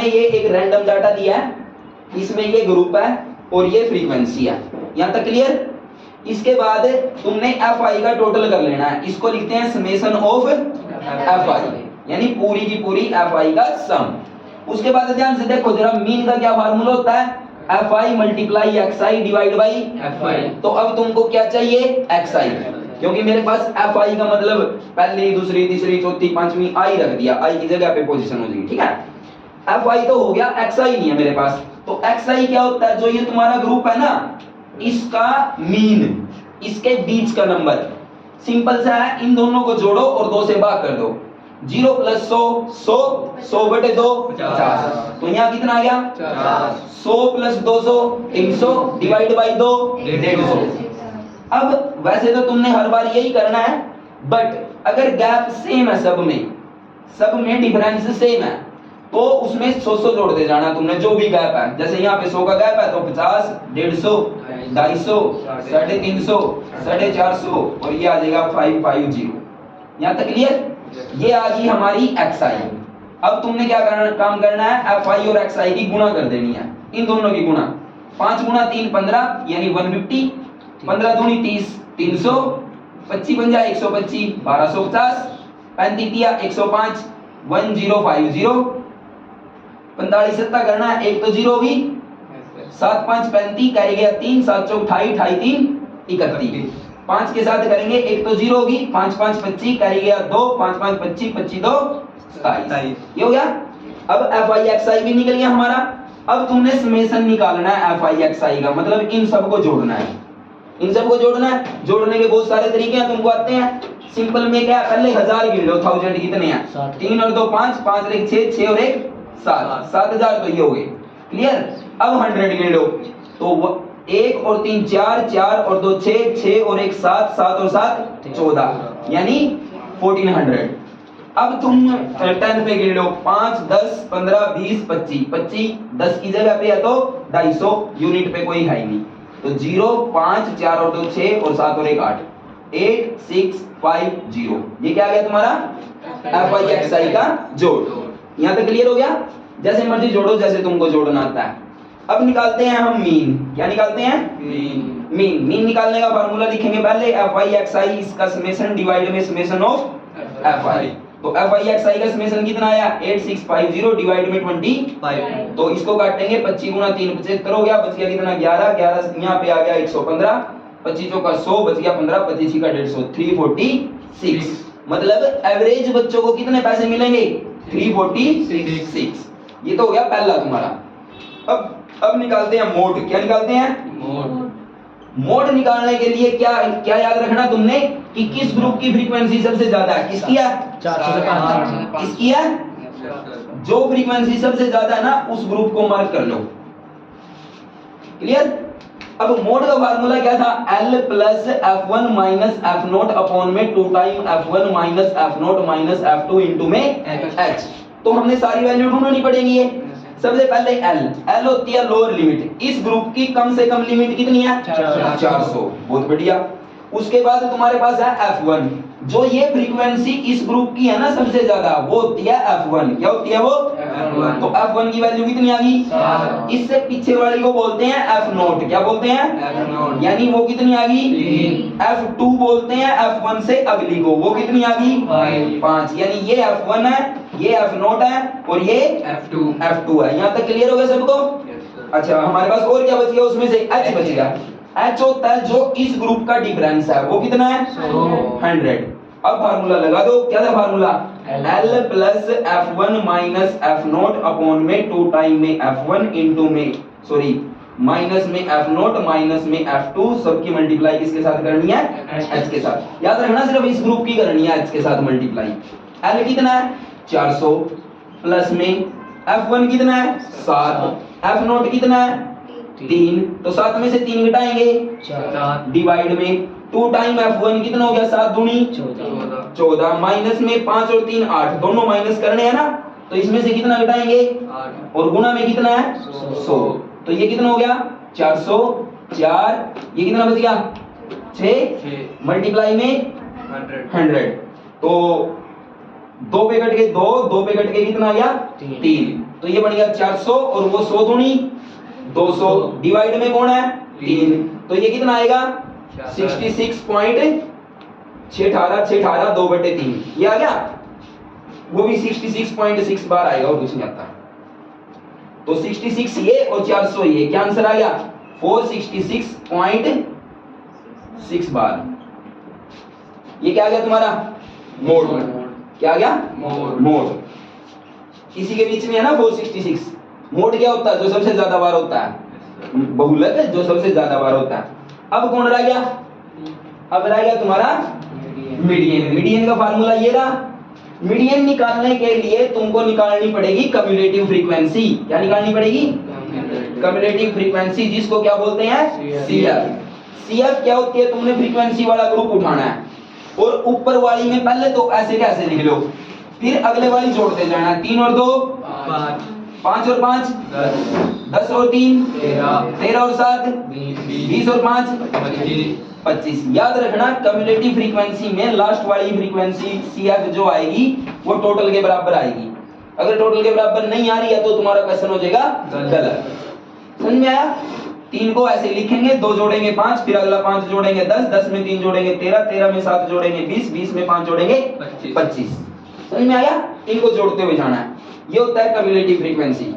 ये एक random data दिया है, इसमें ये ग्रुप है और ये फ्रीक्वेंसी है। यहाँ तक क्लियर? इसके बाद तुमने एफ आई का टोटल कर लेना है, इसको लिखते हैं समेशन ऑफ एफ आई, यानी पूरी की पूरी एफ आई का सम। उसके बाद ध्यान से देखो जरा, मीन का क्या फार्मूला होता है? F I multiply x I divide by F I. तो अब तुमको क्या चाहिए? एक्स आई, क्योंकि मेरे पास एफ आई का मतलब पहली दूसरी तीसरी चौथी पांचवी आई रख दिया, आई की जगह पे पोजीशन हो जाएगी, ठीक है। एफ आई तो हो गया, एक्स आई नहीं है मेरे पास। तो एक्स आई क्या होता है? जो ये तुम्हारा ग्रुप है ना, इसका मीन, इसके बीच का नंबर। सिंपल सा है, इन दोनों को जोड़ो और 2 से भाग कर दो। 0 + 100 100, 100/2 50। तो यहाँ कितना आ गया? 100 + 200 300 डिवाइड बाई 2 150। अब वैसे तो तुमने हर बार यही करना है, बट अगर गैप सेम है, सब में डिफरेंस सेम है, तो उसमें 100 जोड़ते जाना तुमने, जो भी गैप है। जैसे यहाँ पे 100 का गैप है तो 50 150 250 350 450 और ये आ जाएगा 550। यहाँ तक क्लियर? ये आ गई हमारी एक्स आई। अब तुमने क्या काम करना है? एफ आई और एक्स आई की गुणा कर देनी है, इन दोनों की गुणा। 5 × 3 15 यानी 150, 15 दूनी 30 300, 25 पंजा 125 1250, 35 तिया 105 1050, 45 सत्ता करना है, एक तो 0 भी, 7 5 35 कर गया 3, 7 4 28 28 31, 5 के साथ करेंगे, एक तो 0 भी, 5 5 25 कर गया 2, 5 5 25 25 2 27। ये हो गया। अब एफ आई एक्स आई भी निकल गया हमारा। अब तुमने समेशन निकालना है एफ आई एक्स आई का, मतलब इन सबको जोड़ना है, इन सबको जोड़ना है। जोड़ने के बहुत सारे तरीके हैं, तुमको आते हैं। सिंपल में क्या है? पहले 1000 गिन लो, 1000 कितने हैं? 3 और 2 5, 5 और 1 6, 6 और 1 7, 7000 तो ये हो गए। क्लियर? अब 100 गिन लो, तो 1 और 3 4, 4 और 2 6, 6 और 1 7, 7 और 7 14, यानी 1400। अब तुम 10 पे गिन लो, 5 10 15 20 25, 25 10 की जगह पे है तो 250, यूनिट पे कोई है ही नहीं, तो 0 5 4 और 2 6 और 7 और 1 8, 8 6 5 0। ये क्या आ गया तुम्हारा? एफ आई एक्स आई का जोड़। यहाँ तक क्लियर हो गया? जैसे मर्जी जोड़ो, जैसे तुमको जोड़ना आता है। अब निकालते हैं हम मीन। क्या निकालते हैं? मीन निकालने का फार्मूला लिखेंगे पहले, एफ आई एक्स आई इसका समेशन डिवाइड में समेशन ऑफ एफ आई। तो एफ आई एक्स आई का समेशन कितना आया? 8650 डिवाइड में 25। तो इसको काटेंगे, 25 × 3 75 हो गया, बच गया कितना? 11 11 यहाँ पे आ गया 115, 25 का 100 बच गया 15, 25 का 150 346। मतलब एवरेज बच्चों को कितने पैसे मिलेंगे? 346। ये तो हो गया पहला तुम्हारा। अब निकालते हैं मोड। क्या निकालते हैं? मोड निकालने के लिए क्या क्या याद रखना तुमने कि किस ग्रुप की फ्रीक्वेंसी सबसे ज्यादा है? किसकी है? 400 से 500। किसकी है? जो फ्रीक्वेंसी सबसे ज्यादा है ना, उस ग्रुप को मार्क कर लो। क्लियर? अब मोड का फार्मूला क्या था? L + F1 - F0 अपॉन में 2 time F1 - F0 - F2 into में H। तो हमने सारी वैल्यू ढूंढनी पड़ेगी। ये सबसे पहले L होती है लोअर लिमिट। इस ग्रुप की कम से कम लिमिट कितनी है? 400। बहुत बढ़िया। उसके बाद तुम्हारे पास है F1, जो ये फ्रीक्वेंसी इस ग्रुप की है ना सबसे ज्यादा, वो होती है F1। क्या होती है वो? F1। तो F1 की वैल्यू कितनी आ गई? इससे पीछे वाली को बोलते हैं F0। क्या बोलते हैं? F0। यानी वो कितनी आ गई? F2 बोलते हैं F1 से अगली को, वो कितनी आ गई? 5। यानी ये F1 है, ये F0 है और ये F2 है। यहाँ तक क्लियर हो गया सबको? अच्छा, हमारे पास और क्या बच गया? उसमें से H बच गया। H होता है जो इस ग्रुप का डिफरेंस है, वो कितना है? 100। अब फार्मूला लगा दो। क्या था formula? L + F1 - F0 upon में 2 टाइम में F1 इनटू में माइनस में F0 माइनस में F2, सबकी मल्टीप्लाई किसके साथ करनी है? H के साथ। याद रखना सिर्फ इस ग्रुप की करनी है H के साथ मल्टीप्लाई। L कितना है? 400 प्लस में F1 कितना है? 7, F0 कितना है? 3, तो 7 में से 3 घटाएंगे 4 डिवाइड में 2 टाइम F1 कितना हो गया? 7 दूनी 14 माइनस में 5 और 3 8, दोनों माइनस करने हैं ना, तो इसमें से कितना घटाएंगे? 8 और गुणा में कितना है? 100। तो ये कितना हो गया? 400 4, ये कितना बच गया? 6 मल्टीप्लाई में 100। तो 2 पे कट के 2, 2 पे कट के कितना आ गया? 3। तो ये बन गया 400 और वो 100 दूनी 200 डिवाइड में कौन है 3, तो ये कितना आएगा 66.618 2/3 ये आ गया, वो भी 66.6 बार आएगा और कुछ नहीं आता। तो 66 ये और 400 ये, क्या आंसर आ गया 466.6 बार। ये क्या आ गया तुम्हारा मोड, क्या आ गया मोड। इसी के बीच में है ना 466। मोड क्या होता है जो सबसे ज्यादा बार होता है, बहुलक जो सबसे ज्यादा बार होता है। अब कौन रह गया, अब रह गया तुम्हारा मीडियन। मीडियन का फार्मूला ये रहा। मीडियन निकालने के लिए तुमको निकालनी पड़ेगी कम्युलेटिव फ्रीक्वेंसी। क्या निकालनी पड़ेगी, कम्युलेटिव फ्रीक्वेंसी, जिसको क्या बोलते हैं सीएफ। सीएफ क्या होती है, तुमने फ्रीक्वेंसी वाला ग्रुप उठाना है और ऊपर वाली में पहले तो ऐसे कैसे लिख लो, फिर अगले वाली जोड़ते जाना। 3 और 2 5 और 5 10 और 3 13 और 7 20 और 5 25। याद रखना कम्युलेटिव फ्रीक्वेंसी में लास्ट वाली फ्रीक्वेंसी सीएफ जो आएगी वो टोटल के बराबर आएगी। अगर टोटल के बराबर नहीं आ रही है तो तुम्हारा क्वेश्चन हो जाएगा गलत। समझ में आया। 3 को ऐसे लिखेंगे, 2 जोड़ेंगे 5, फिर अगला 5 जोड़ेंगे 10, 10 में 3 जोड़ेंगे 13, 13 में 7 जोड़ेंगे 20, 20 में 5 जोड़ेंगे 25। समझ में आया। इनको जोड़ते हुए जाना है, ये होता है कम्युलेटिव फ्रीक्वेंसी।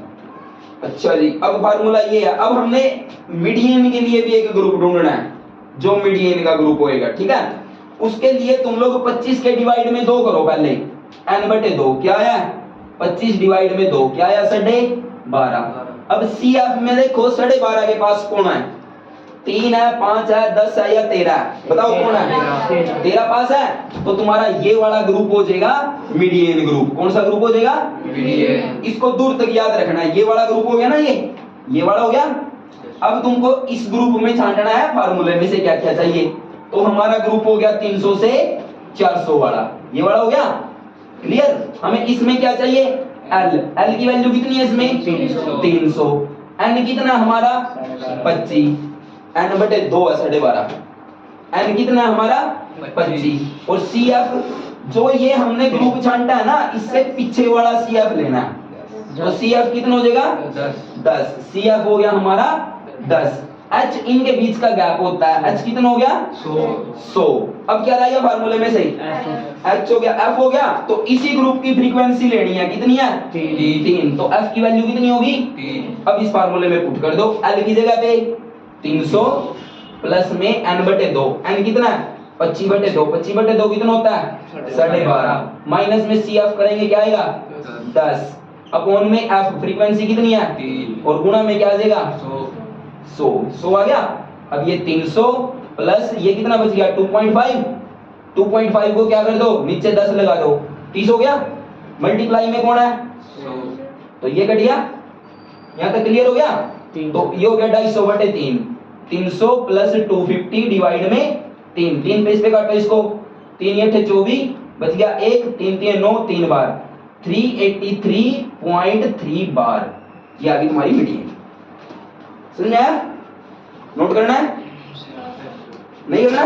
अच्छा जी, अब फार्मूला ये है। अब हमने मीडियन के लिए भी एक ग्रुप ढूंढना है जो मीडियन का ग्रुप होएगा, ठीक है। उसके लिए तुम लोग 25 के डिवाइड में 2 करो पहले, n/2 क्या आया 25 डिवाइड में 2 क्या आया 12.5। अब सीएफ में देखो 12.5 के पास कौन है, 3 है 5 है 10 है या 13 है, बताओ कौन है 13 पास है। तो तुम्हारा ये वाला ग्रुप हो जाएगा मीडियन ग्रुप। कौन सा ग्रुप हो जाएगा मीडियन। इसको दूर तक याद रखना है। ये वाला ग्रुप हो गया ना, ये वाला हो गया। अब तुमको इस ग्रुप में छांटना है फार्मूले में से क्या क्या चाहिए। तो हमारा ग्रुप हो गया 300 से 400 वाला, ये वाला हो गया क्लियर। हमें इसमें क्या चाहिए L की वैल्यू कितनी है इसमें 300। N कितना हमारा 25, n/2 है 12.5। N कितना हमारा 25 और CF जो ये हमने ग्रुप छांटा है ना, इससे पीछे वाला CF लेना है। तो CF कितना हो जाएगा 10। CF हो गया हमारा 10। H इनके बीच का गैप होता है, H कितना हो गया 100। अब क्या रह गया फार्मूले में से H हो गया, F हो गया। तो इसी ग्रुप की फ्रीक्वेंसी लेनी है, कितनी है 3। तो F की वैल्यू कितनी होगी 3। अब इस फार्मूले में पुट कर दो। L की जगह पे 300 प्लस में n/2। n कितना है 25/2। 25/2 कितना होता है 12.5। माइनस में CF करेंगे क्या आएगा 10 अपॉन में F फ्रीक्वेंसी कितनी है 3 और गुणा में क्या आ जाएगा 100 आ गया। अब ये 300 प्लस ये कितना बच गया 2.5। 2.5 को क्या कर दो नीचे 10 लगा दो, 30 हो गया। मल्टीप्लाई में कौन है 100, तो ये कट गया। यहाँ तक क्लियर हो गया। तो ये हो गया 250/3। 300 प्लस 250 डिवाइड में 3। 3 पे इस पे काटो इसको, 3 8 24 बच गया 1, 3 3 9 3 बार 383.3 बार। ये आ गई तुम्हारी मीडियन। समझ में आया। नोट करना है नहीं करना।